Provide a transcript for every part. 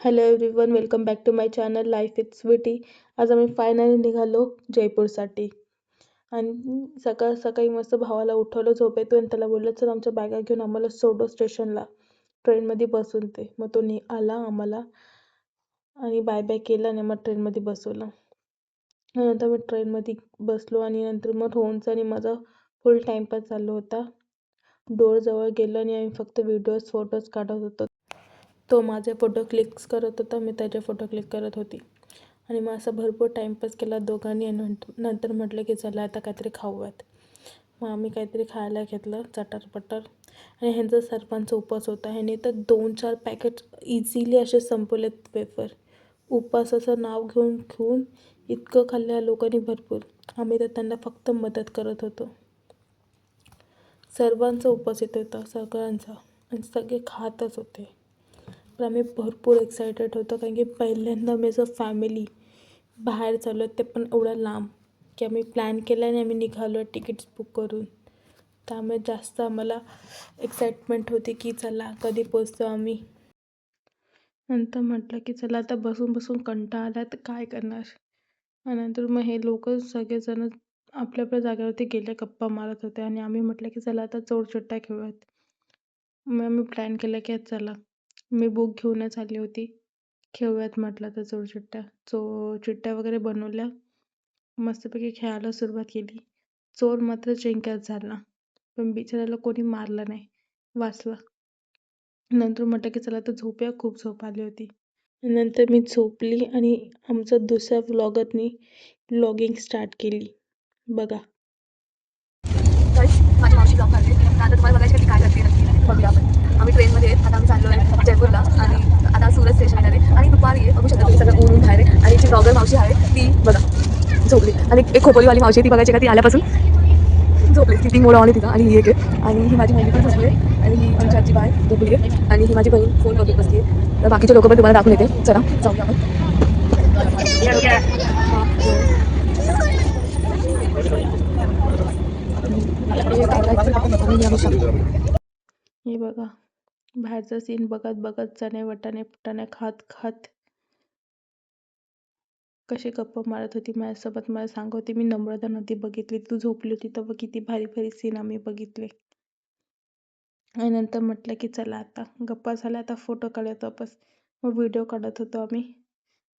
Hello everyone, welcome back to my channel life with Sweety. आज आम्ही finally निघालो जयपूरसाठी. आणि सकाळ सकाळी मस्त भावाला उठवलं झोपेतून आणि त्याला बोललं, चल आमच्या बॅगा घेऊन आम्हाला सोडो स्टेशनला, ट्रेनमध्ये बसून ते. मग तो आला आम्हाला आणि बाय बाय केला आणि मग ट्रेनमध्ये बसवलं. नंतर मी ट्रेनमध्ये बसलो आणि नंतर मग रोहनचा आणि माझा फुल टाईमपास चालू होता. डोअरजवळ गेलो आणि आम्ही फक्त व्हिडिओज फोटोज काढत होतो. तो माझे फोटो क्लिक्स करत होता, मी त्याचे फोटो क्लिक करत होती. आणि मग असा भरपूर टाईमपास केला दोघांनी. आणि नंतर म्हटलं की चला आता काहीतरी खाऊयात. मग आम्ही काहीतरी खायला घेतलं चटरपटर. आणि ह्यांचा सर्वांचा उपवास होता. ह्याने तर 2-4 पॅकेट इझिली असे संपवलेत वेफर. उपवासाचं नाव घेऊन घेऊन इतकं खाल्लं या लोकांनी भरपूर. आम्ही तर त्यांना फक्त मदत करत होतो. सर्वांचा उपवास येत होता, सगळ्यांचा, आणि सगळे खातच होते. तर आम्ही भरपूर एक्सायटेड होतो, कारण की पहिल्यांदा आम्ही असं फॅमिली बाहेर चाललो आहे, ते पण एवढं लांब, की आम्ही प्लॅन केला आणि आम्ही निघालो आहे तिकीट्स बुक करून. त्यामुळे जास्त आम्हाला एक्साइटमेंट होती की चला कधी पोचतो आम्ही. नंतर म्हटलं की चला आता बसून बसून कंटाळा आला तर काय करणार. आणि नंतर मग हे लोक सगळेजण आपल्या आपल्या जागेवरती गेले, गप्पा मारत होते. आणि आम्ही म्हटलं की चला आता चोरचिट्टा खेळूयात. मग आम्ही प्लॅन केला की चला, मी बुक घेऊनच आली होती, खेळूयात म्हटलं तर चिट्ट्या वगैरे बनवल्या, मस्तपैकी खेळायला सुरुवात केली. चोर मात्र जिंकत झाला, पण बिचाराला कोणी मारलं नाही, वाचला. नंतर म्हटलं की चला आता झोपूया, खूप झोप आली होती. नंतर मी झोपली आणि आमचा दुसऱ्या व्लॉगरनी व्लॉगिंग स्टार्ट केली. बघा. माझी मावशी जॉब करते, आता तुम्हाला बघायची की काय करते नक्की बघूया आपण. आम्ही ट्रेनमध्ये आता आम्ही चाललो आहे जयपूरला आणि आता सुरत स्टेशन येणार आहे. आणि दुपारी आहे, बघू शकता तुम्ही सगळं ऊन बाहेर आहे. आणि जी ब्लॉगर मावशी आहे ती बघा झोपली. आणि एक खोपोलीवाली मावशी ती बघायची का ती आल्यापासून झोपली. ती मोड ऑन आहे तिथं. आणि ही एक आहे, आणि ही माझी मुलगी पण झोपली आहे, आणि ही आमची आजी बाय झोपली आहे, आणि ही माझी बहीण फोन बघत बसली आहे. तर बाकीचे लोक पण तुम्हाला दाखवून येते. चला जाऊया आपण. हे बघा, बाहेरचा सीन बघत बघत चणे वटाणे फुटाणे खात खात कशी गप्पा मारत होती माझ्यासोबत. मला सांगत होती मी नम्रता नव्हती बघितली, तू झोपली होती तेव्हा किती भारी भारी सीन आम्ही बघितले. आणि नंतर म्हटलं की चला आता गप्पा झाल्या, आता फोटो काढूयात वापस. मग व्हिडिओ काढत होतो आम्ही,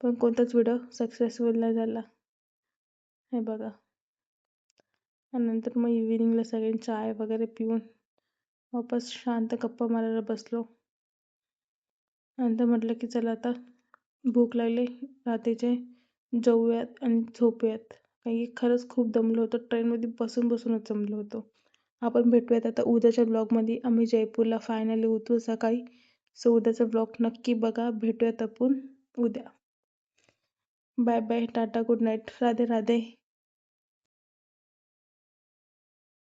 पण कोणताच व्हिडिओ सक्सेसफुल नाही झाला. हे बघा. आणि नंतर मग इव्हिनिंगला सगळ्यांनी चाय वगैरे पिऊन वापस शांत गप्पा मारायला बसलो. नंतर म्हटलं की चला आता भूक लागली, रात्रीचे जेवूयात आणि झोपूयात. कारण की खरंच खूप दमलो होतो, ट्रेनमध्ये बसून बसूनच जमलो होतो. आपण भेटूयात आता उद्याच्या ब्लॉगमध्ये. आम्ही जयपूरला फायनली उतरू सकाळी. सो उद्याचा ब्लॉग नक्की बघा. भेटूयात आपण उद्या. Bye bye, tata, good night, Radhe Radhe.